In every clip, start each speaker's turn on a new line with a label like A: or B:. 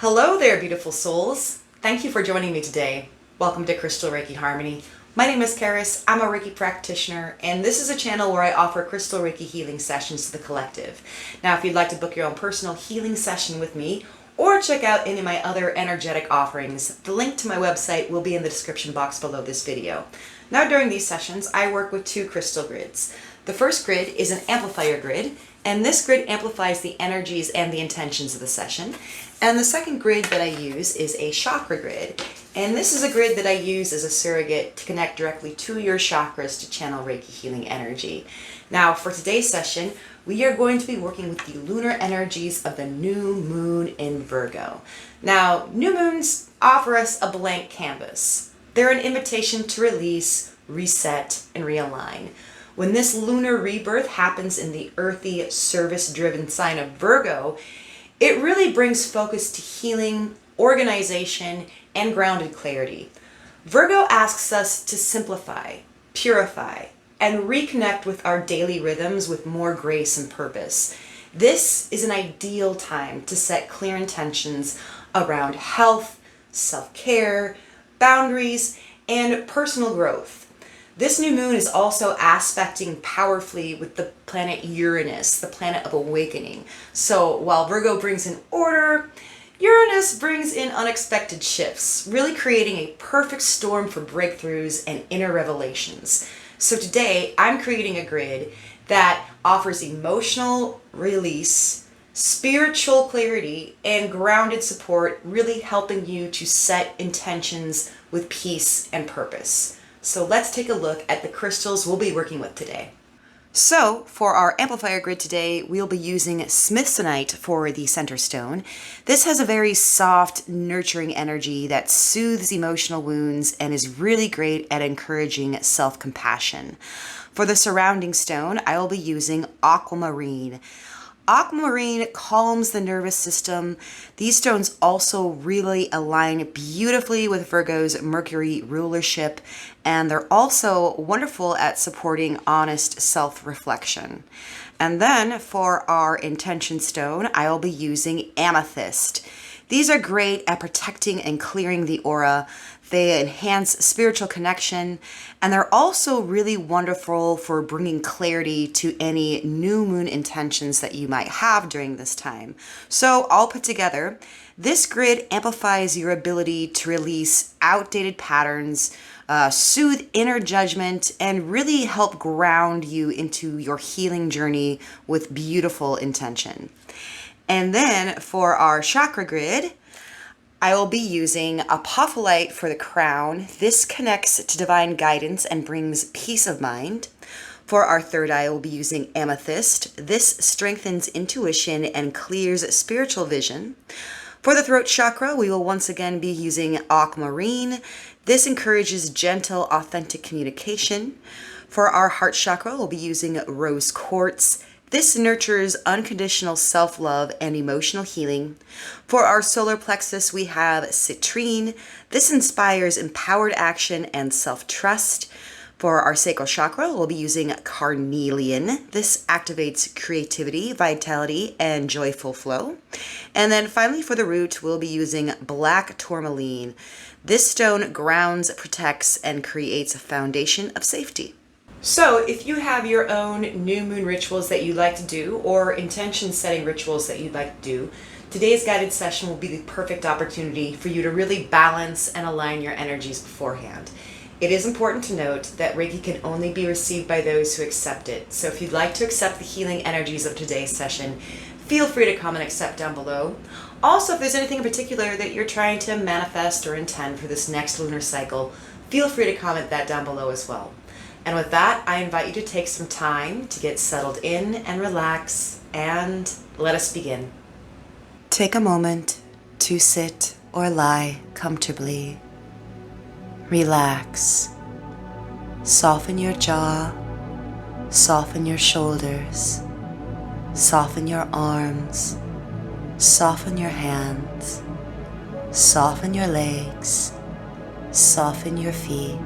A: Hello there, beautiful souls. Thank you for joining me today. Welcome to Crystal Reiki Harmony. My name is Karis. I'm a Reiki practitioner, and this is a channel where I offer Crystal Reiki healing sessions to the collective. Now, if you'd like to book your own personal healing session with me, or check out any of my other energetic offerings, the link to my website will be in the description box below this video. Now, during these sessions, I work with two crystal grids. The first grid is an amplifier grid, and this grid amplifies the energies and the intentions of the session. And the second grid that I use is a chakra grid. And this is a grid that I use as a surrogate to connect directly to your chakras to channel Reiki healing energy. Now, for today's session, we are going to be working with the lunar energies of the new moon in Virgo. Now, new moons offer us a blank canvas. They're an invitation to release, reset, and realign. When this lunar rebirth happens in the earthy, service-driven sign of Virgo, it really brings focus to healing, organization, and grounded clarity. Virgo asks us to simplify, purify, and reconnect with our daily rhythms with more grace and purpose. This is an ideal time to set clear intentions around health, self-care, boundaries, and personal growth. This new moon is also aspecting powerfully with the planet Uranus, the planet of awakening. So while Virgo brings in order, Uranus brings in unexpected shifts, really creating a perfect storm for breakthroughs and inner revelations. So today, I'm creating a grid that offers emotional release, spiritual clarity, and grounded support, really helping you to set intentions with peace and purpose. So let's take a look at the crystals we'll be working with today. So for our amplifier grid today, we'll be using Smithsonite for the center stone. This has a very soft, nurturing energy that soothes emotional wounds and is really great at encouraging self-compassion. For the surrounding stone, I will be using Aquamarine. Aquamarine calms the nervous system. These stones also really align beautifully with Virgo's Mercury rulership, and they're also wonderful at supporting honest self-reflection. And then for our intention stone, I'll be using Amethyst. These are great at protecting and clearing the aura. They enhance spiritual connection, and they're also really wonderful for bringing clarity to any new moon intentions that you might have during this time. So all put together, this grid amplifies your ability to release outdated patterns, soothe inner judgment, and really help ground you into your healing journey with beautiful intention. And then for our chakra grid, I will be using Apophyllite for the crown. This connects to divine guidance and brings peace of mind. For our third eye, I will be using Amethyst. This strengthens intuition and clears spiritual vision. For the throat chakra, we will once again be using Aquamarine. This encourages gentle, authentic communication. For our heart chakra, we'll be using Rose Quartz. This nurtures unconditional self-love and emotional healing. For our solar plexus, we have Citrine. This inspires empowered action and self-trust. For our sacral chakra, we'll be using Carnelian. This activates creativity, vitality, and joyful flow. And then finally, for the root, we'll be using Black Tourmaline. This stone grounds, protects, and creates a foundation of safety. So if you have your own new moon rituals that you'd like to do, or intention setting rituals that you'd like to do, today's guided session will be the perfect opportunity for you to really balance and align your energies beforehand. It is important to note that Reiki can only be received by those who accept it. So if you'd like to accept the healing energies of today's session, feel free to comment accept down below. Also, if there's anything in particular that you're trying to manifest or intend for this next lunar cycle, feel free to comment that down below as well. And with that, I invite you to take some time to get settled in and relax, and let us begin. Take a moment to sit or lie comfortably. Relax. Soften your jaw, soften your shoulders, soften your arms, soften your hands, soften your legs, soften your feet.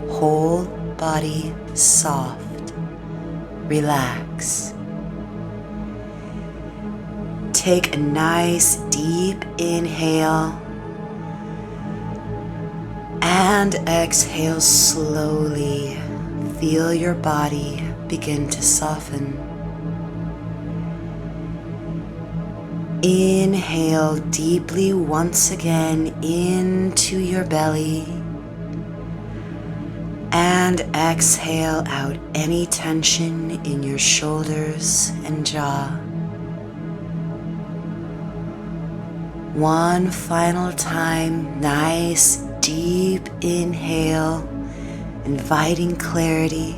A: Whole body soft. Relax. take a nice deep inhale and exhale slowly. Feel your body begin to soften. Inhale deeply once again into your belly and exhale out any tension in your shoulders and jaw. One final time, nice deep inhale, inviting clarity,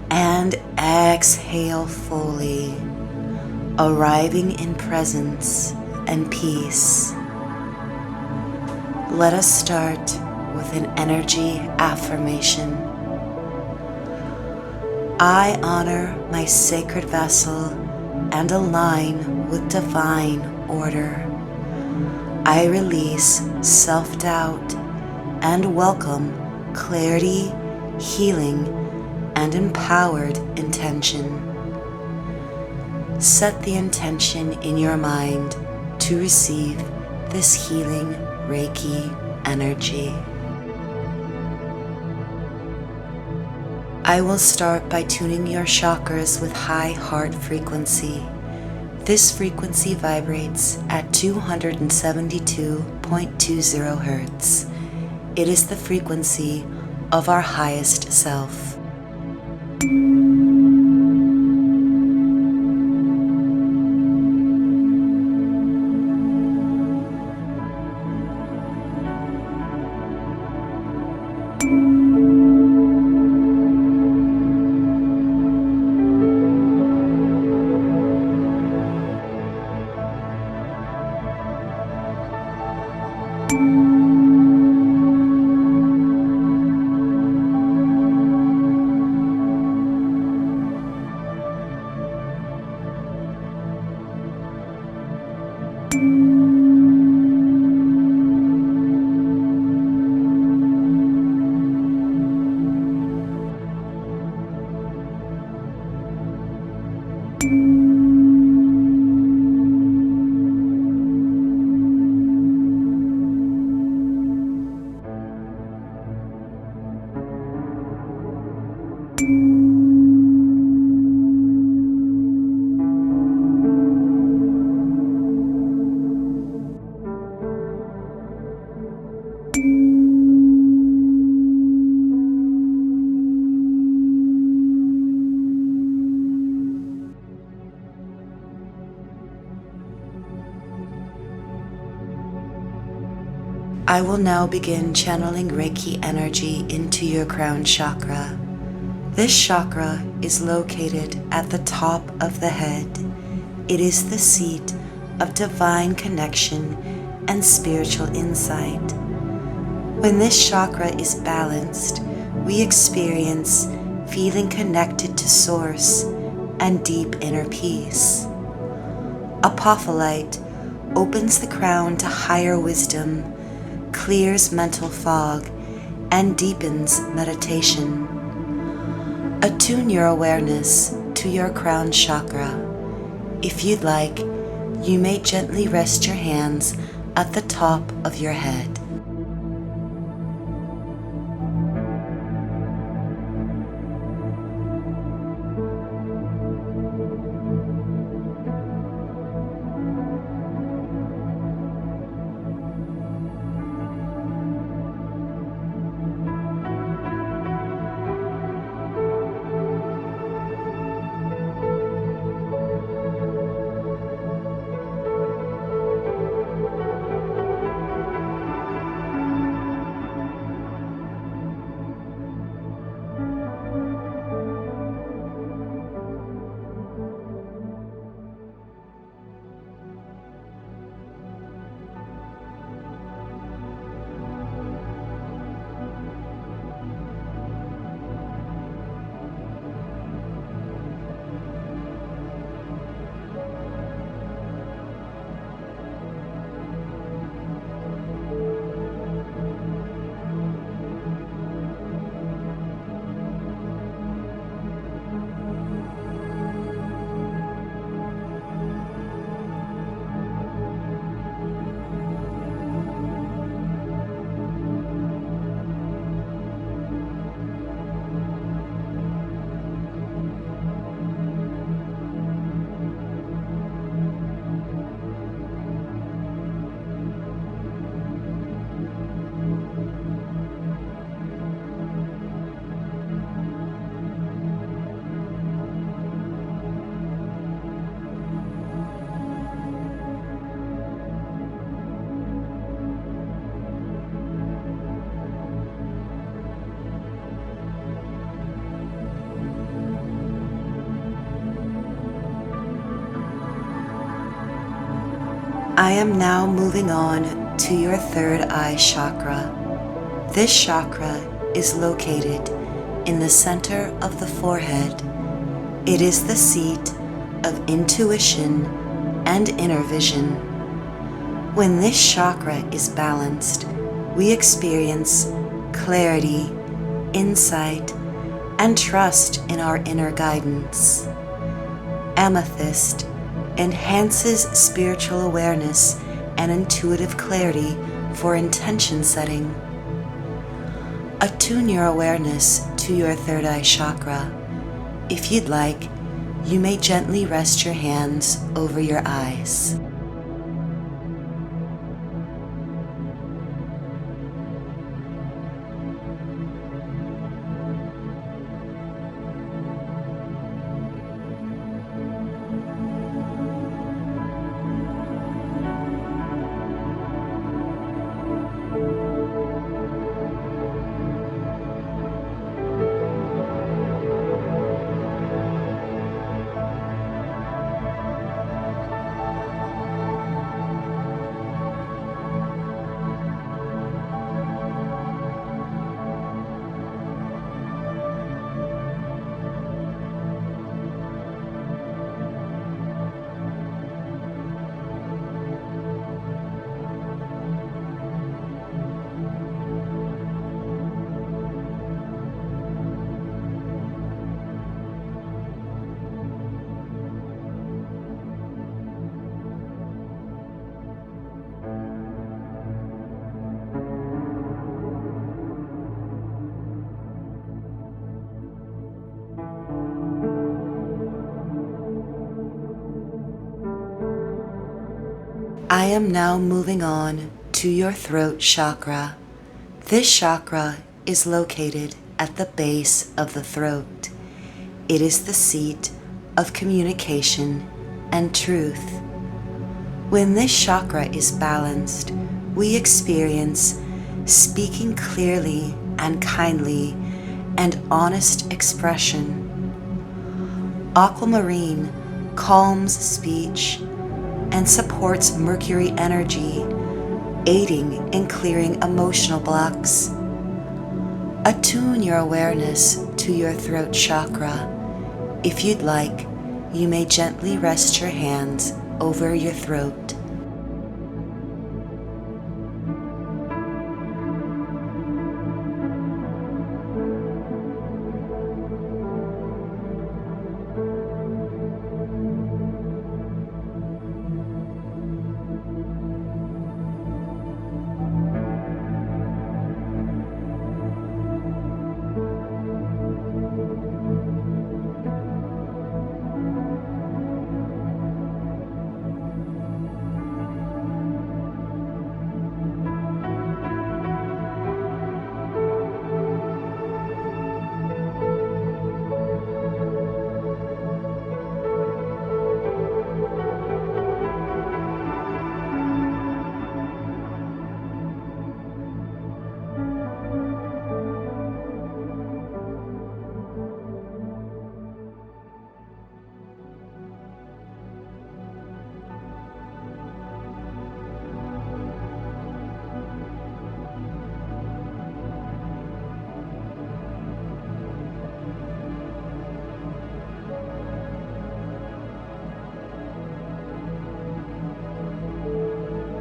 A: and exhale fully, arriving in presence and peace. Let us start with an energy affirmation. I honor my sacred vessel and align with divine order. I release self-doubt and welcome clarity, healing, and empowered intention. Set the intention in your mind to receive this healing Reiki energy. I will start by tuning your chakras with high heart frequency. This frequency vibrates at 272.20 Hertz. It is the frequency of our highest self. I will now begin channeling Reiki energy into your crown chakra. This chakra is located at the top of the head. It is the seat of divine connection and spiritual insight. When this chakra is balanced, we experience feeling connected to Source and deep inner peace. Apophyllite opens the crown to higher wisdom, clears mental fog, and deepens meditation. Attune your awareness to your crown chakra. If you'd like, you may gently rest your hands at the top of your head. I am now moving on to your third eye chakra. This chakra is located in the center of the forehead. It is the seat of intuition and inner vision. When this chakra is balanced, we experience clarity, insight, and trust in our inner guidance. Amethyst enhances spiritual awareness and intuitive clarity for intention setting. Attune your awareness to your third eye chakra. If you'd like, you may gently rest your hands over your eyes. I am now moving on to your throat chakra. This chakra is located at the base of the throat. It is the seat of communication and truth. When this chakra is balanced, we experience speaking clearly and kindly and honest expression. Aquamarine calms speech and supports Mercury energy, aiding in clearing emotional blocks. Attune your awareness to your throat chakra. If you'd like, you may gently rest your hands over your throat.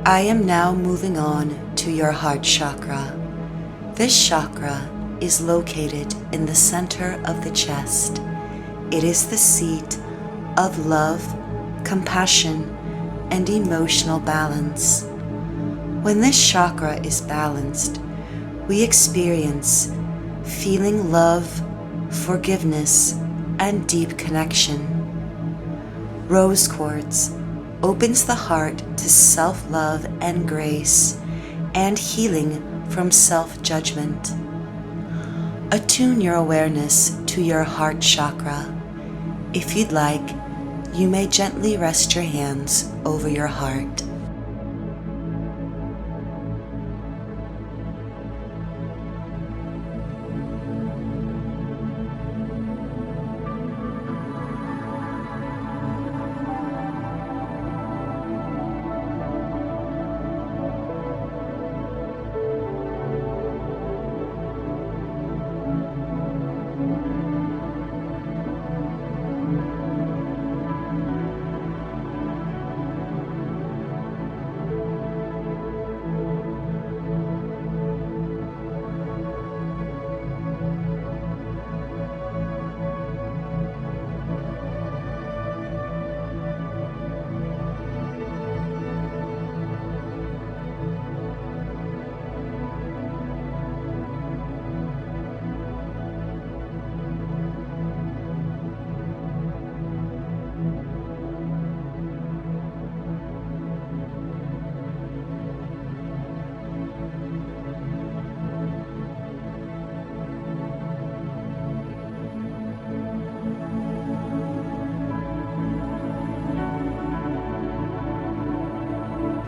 A: I am now moving on to your heart chakra. This chakra is located in the center of the chest. It is the seat of love, compassion, and emotional balance. When this chakra is balanced, we experience feeling love, forgiveness, and deep connection. Rose quartz opens the heart to self-love and grace and healing from self-judgment. Attune your awareness to your heart chakra. If you'd like, you may gently rest your hands over your heart.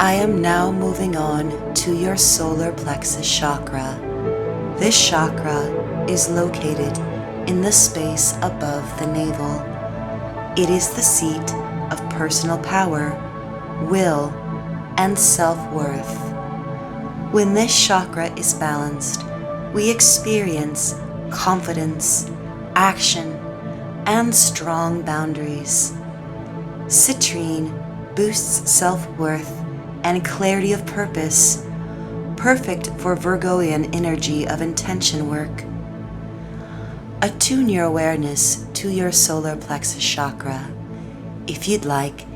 A: I am now moving on to your solar plexus chakra. This chakra is located in the space above the navel. It is the seat of personal power, will, and self-worth. When this chakra is balanced, we experience confidence, action, and strong boundaries. Citrine boosts self-worth and clarity of purpose, perfect for Virgoian energy of intention work. Attune your awareness to your solar plexus chakra. If you'd like,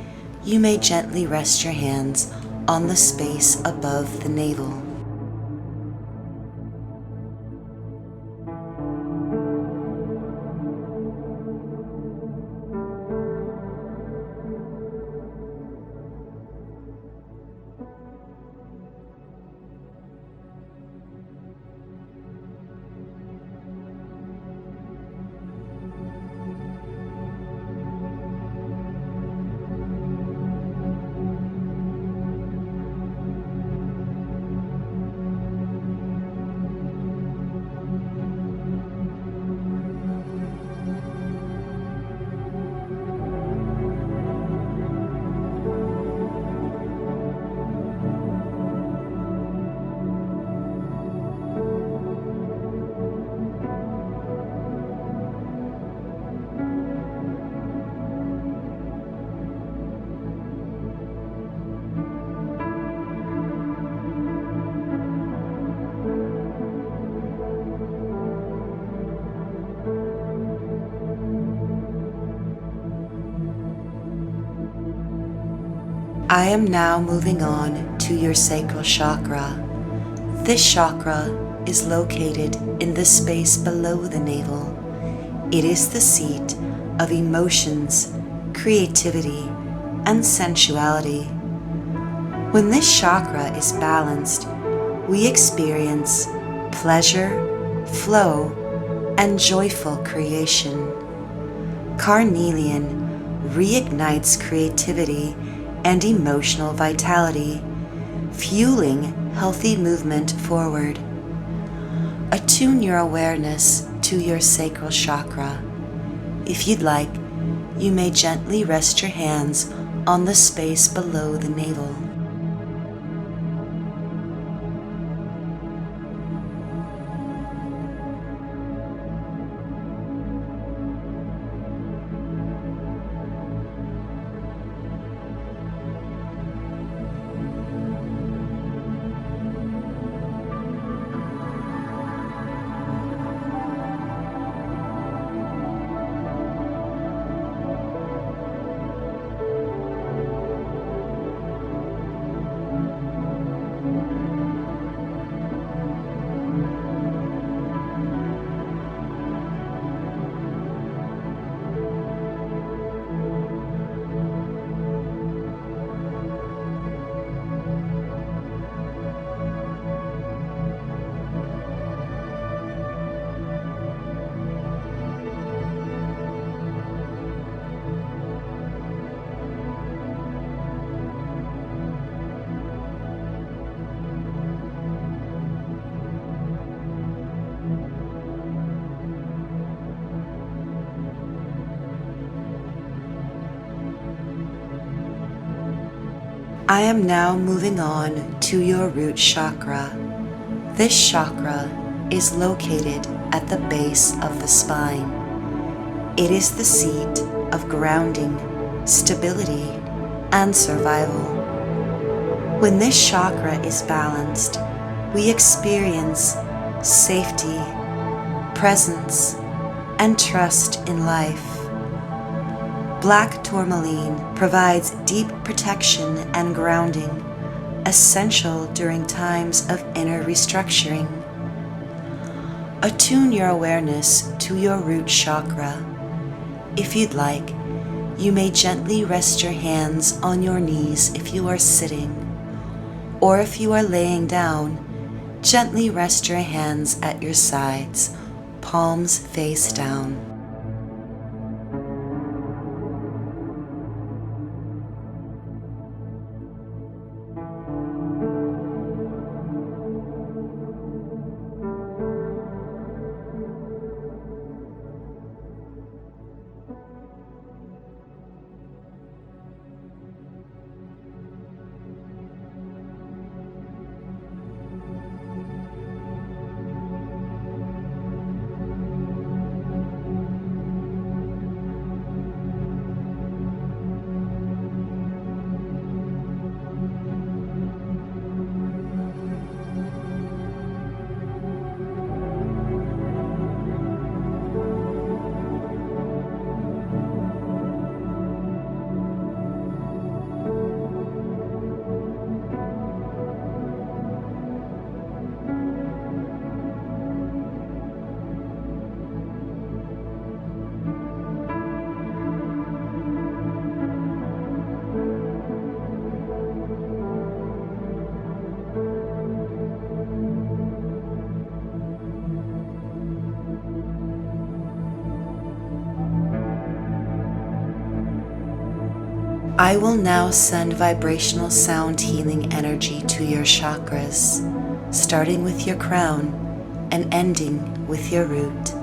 A: you may gently rest your hands on the space above the navel. I am now moving on to your sacral chakra. This chakra is located in the space below the navel. It is the seat of emotions, creativity, and sensuality. When this chakra is balanced, we experience pleasure, flow, and joyful creation. Carnelian reignites creativity and emotional vitality, fueling healthy movement forward. Attune your awareness to your sacral chakra. If you'd like, you may gently rest your hands on the space below the navel. I am now moving on to your root chakra. This chakra is located at the base of the spine. It is the seat of grounding, stability, and survival. When this chakra is balanced, we experience safety, presence, and trust in life. Black tourmaline provides deep protection and grounding, essential during times of inner restructuring. Attune your awareness to your root chakra. If you'd like, you may gently rest your hands on your knees if you are sitting, or if you are laying down, gently rest your hands at your sides, palms face down. I will now send vibrational sound healing energy to your chakras, starting with your crown and ending with your root.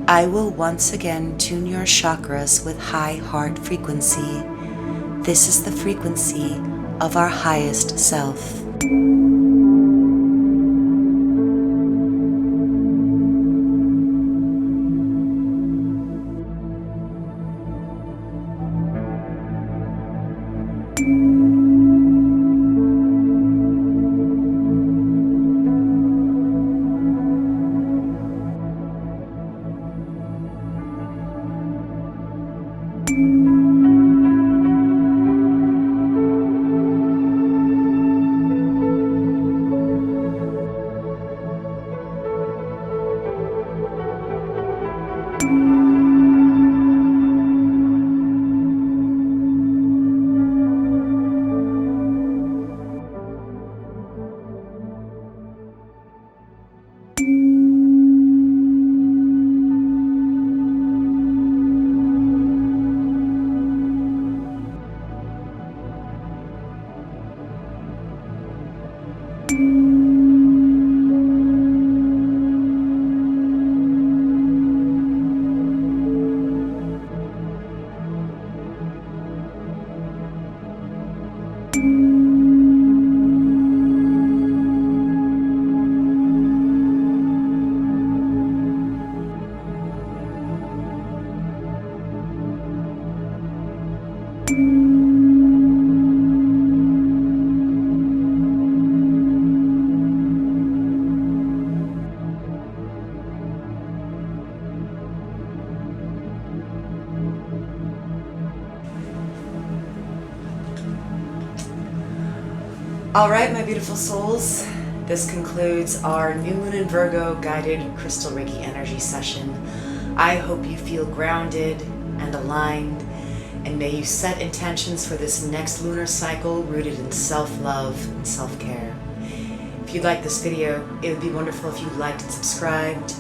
A: I will once again tune your chakras with high heart frequency. This is the frequency of our highest self. All right, my beautiful souls, this concludes our new moon in Virgo guided crystal Reiki energy session. I hope you feel grounded and aligned, and may you set intentions for this next lunar cycle rooted in self-love and self-care. If you'd like this video, it would be wonderful if you liked and subscribed.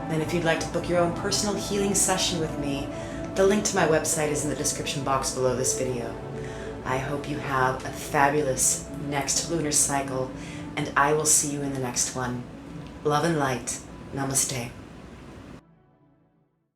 A: And if you'd like to book your own personal healing session with me, the link to my website is in the description box below this video. I hope you have a fabulous next lunar cycle, and I will see you in the next one. Love and light. Namaste.